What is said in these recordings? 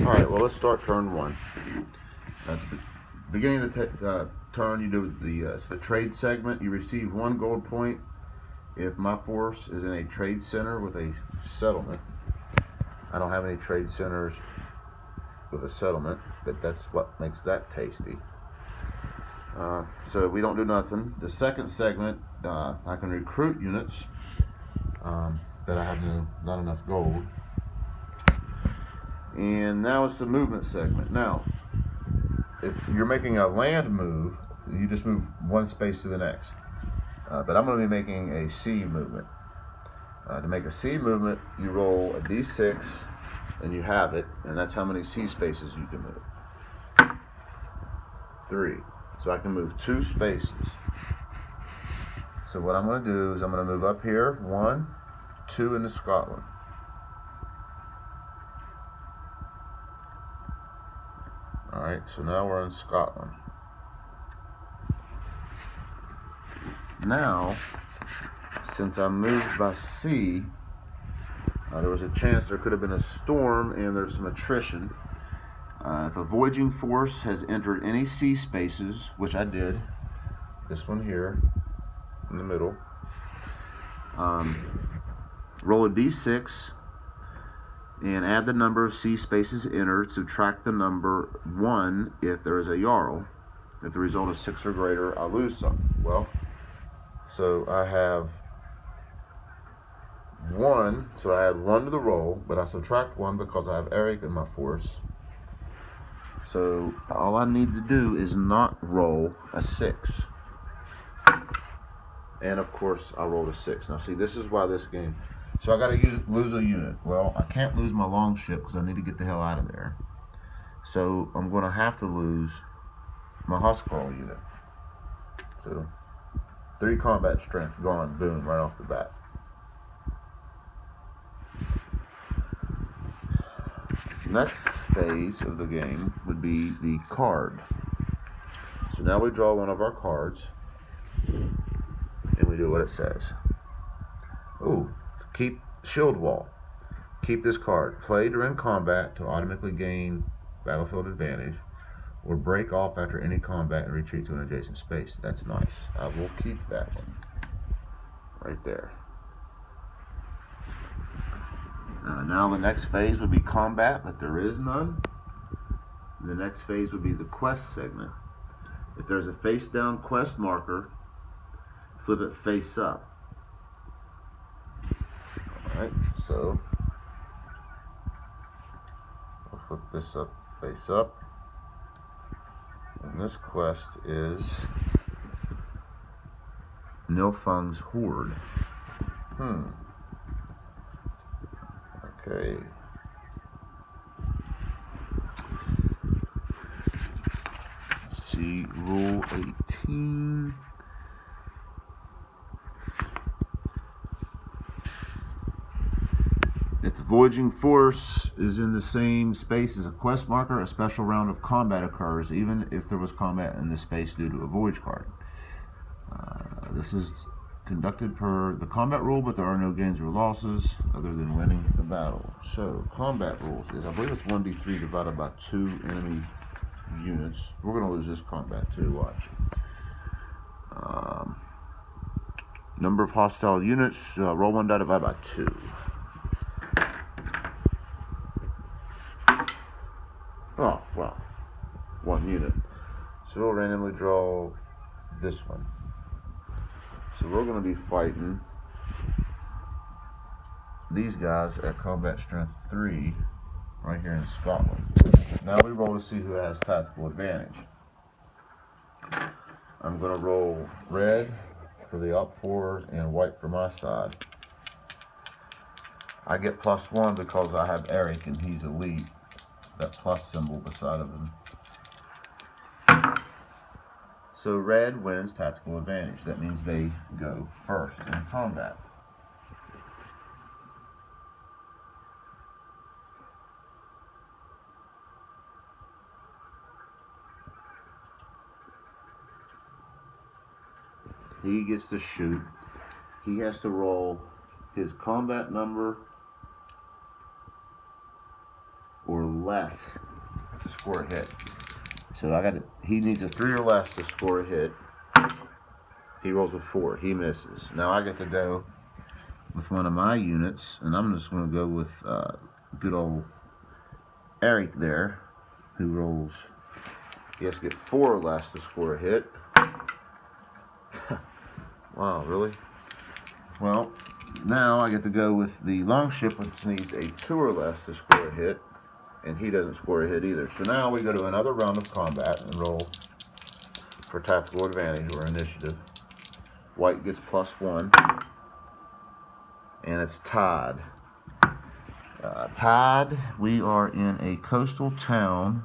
Alright, well, let's start turn one. At the beginning of the turn, you do the trade segment. You receive 1 gold point if my force is in a trade center with a settlement. I don't have any trade centers with a settlement, but that's what makes that tasty. So we don't do nothing. The second segment, I can recruit units, but I have not enough gold. And now it's the movement segment. Now, if you're making a land move, you just move one space to the next. But I'm going to be making a sea movement. To make a sea movement, you roll a d6, and you have it, and that's how many sea spaces you can move. 3. So I can move 2 spaces. So what I'm going to do is I'm going to move up here, 1, 2 into Scotland. Alright, so now we're in Scotland. Now, since I moved by sea, there was a chance there could have been a storm and there's some attrition. If a voyaging force has entered any sea spaces, which I did, this one here in the middle, roll a d6 and add the number of sea spaces entered. Subtract the number 1 if there is a Jarl. If the result is 6 or greater, I lose something. Well, so I have 1, so I add 1 to the roll, but I subtract 1 because I have Eric in my force. So all I need to do is not roll a 6. And of course, I rolled a 6. Now see, this is why this game. So I got to lose a unit. Well, I can't lose my longship because I need to get the hell out of there. So I'm going to have to lose my Huscarl unit. So 3 combat strength gone, boom, right off the bat. Next phase of the game would be the card. So now we draw one of our cards, and we do what it says. Ooh, keep shield wall. Keep this card. Play during combat to automatically gain battlefield advantage, or break off after any combat and retreat to an adjacent space. That's nice. I will keep that one right there. Now the next phase would be combat, but there is none. The next phase would be the quest segment. If there's a face down quest marker, flip it face up. Alright, so I'll flip this up face up. And this quest is Nilfung's Horde. Okay. Let's see, roll 18. If the voyaging force is in the same space as a quest marker, a special round of combat occurs, even if there was combat in this space due to a voyage card. This is conducted per the combat rule, but there are no gains or losses other than winning the battle. So, combat rules is, I believe it's 1d3 divided by 2 enemy units. We're going to lose this combat too, watch. Number of hostile units, roll 1 die divided by 2. Oh, wow. 1 unit. So we'll randomly draw this one. So we're going to be fighting these guys at combat strength 3 right here in Scotland. Now we roll to see who has tactical advantage. I'm going to roll red for the up forward and white for my side. I get +1 because I have Eric and he's elite. That plus symbol beside of him. So red wins tactical advantage. That means they go first in combat. He gets to shoot. He has to roll his combat number or less to score a hit. So he needs a 3 or less to score a hit. He rolls a 4. He misses. Now I get to go with one of my units, and I'm just going to go with good old Eric there, who rolls. He has to get 4 or less to score a hit. Wow, really? Well, now I get to go with the longship, which needs a 2 or less to score a hit, and he doesn't score a hit either. So now we go to another round of combat and roll for tactical advantage or initiative. White gets +1, and it's tied. Tied. We are in a coastal town,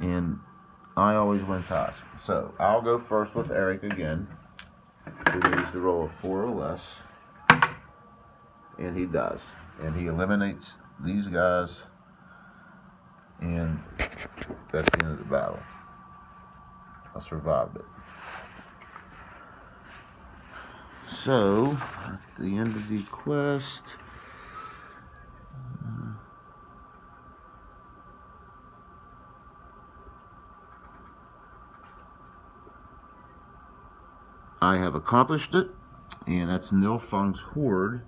and I always win ties. So I'll go first with Eric again, who needs to roll a 4 or less, and he does. And he eliminates these guys, and that's the end of the battle. I survived it. So, at the end of the quest, I have accomplished it, and that's Nilfang's Horde.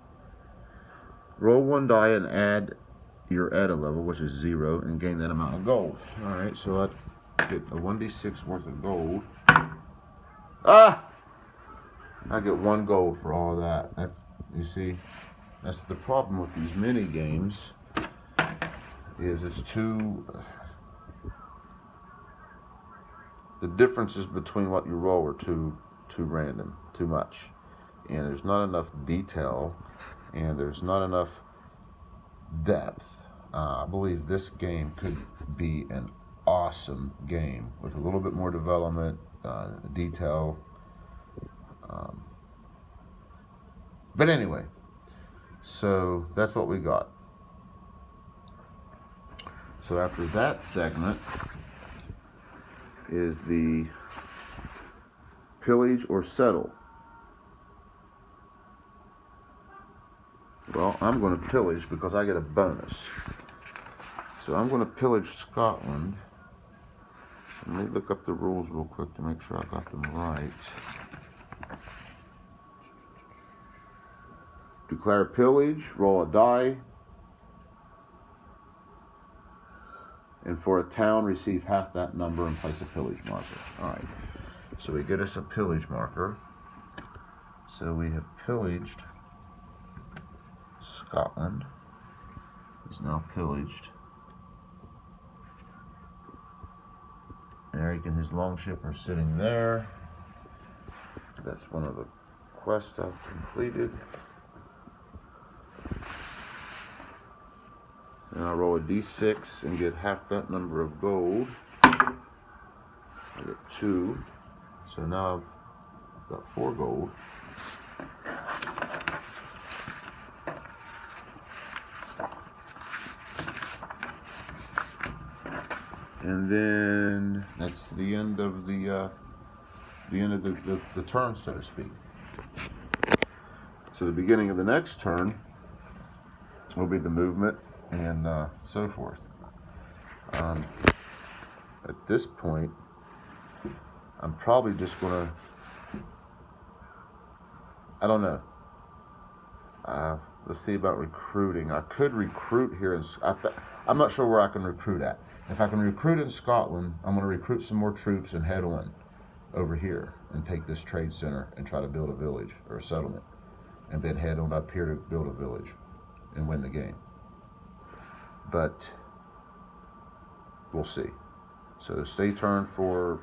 Roll 1 die and add your ETA level, which is 0, and gain that amount of gold. Alright, so I get a 1d6 worth of gold. Ah! I get 1 gold for all of that. That's, you see, that's the problem with these mini games, is it's too... the differences between what you roll are too random, too much. And there's not enough detail, and there's not enough depth. I believe this game could be an awesome game with a little bit more development, detail. But anyway, so that's what we got. So after that segment is the pillage or settle. Well, I'm going to pillage because I get a bonus. So I'm going to pillage Scotland. Let me look up the rules real quick to make sure I got them right. Declare pillage, roll a die, and for a town, receive half that number and place a pillage marker. Alright, so we get us a pillage marker. So we have pillaged Scotland. Is now pillaged. Eric and his longship are sitting there. That's one of the quests I've completed. And I roll a d6 and get half that number of gold. I get 2. So now I've got 4 gold. And then that's the end of the turn, so to speak. So the beginning of the next turn will be the movement and so forth. At this point, I'm probably just gonna, I don't know. Let's see about recruiting. I could recruit here, I'm not sure where I can recruit at. If I can recruit in Scotland, I'm going to recruit some more troops and head on over here and take this trade center and try to build a village or a settlement, and then head on up here to build a village and win the game. But we'll see. So stay tuned for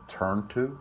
turn 2.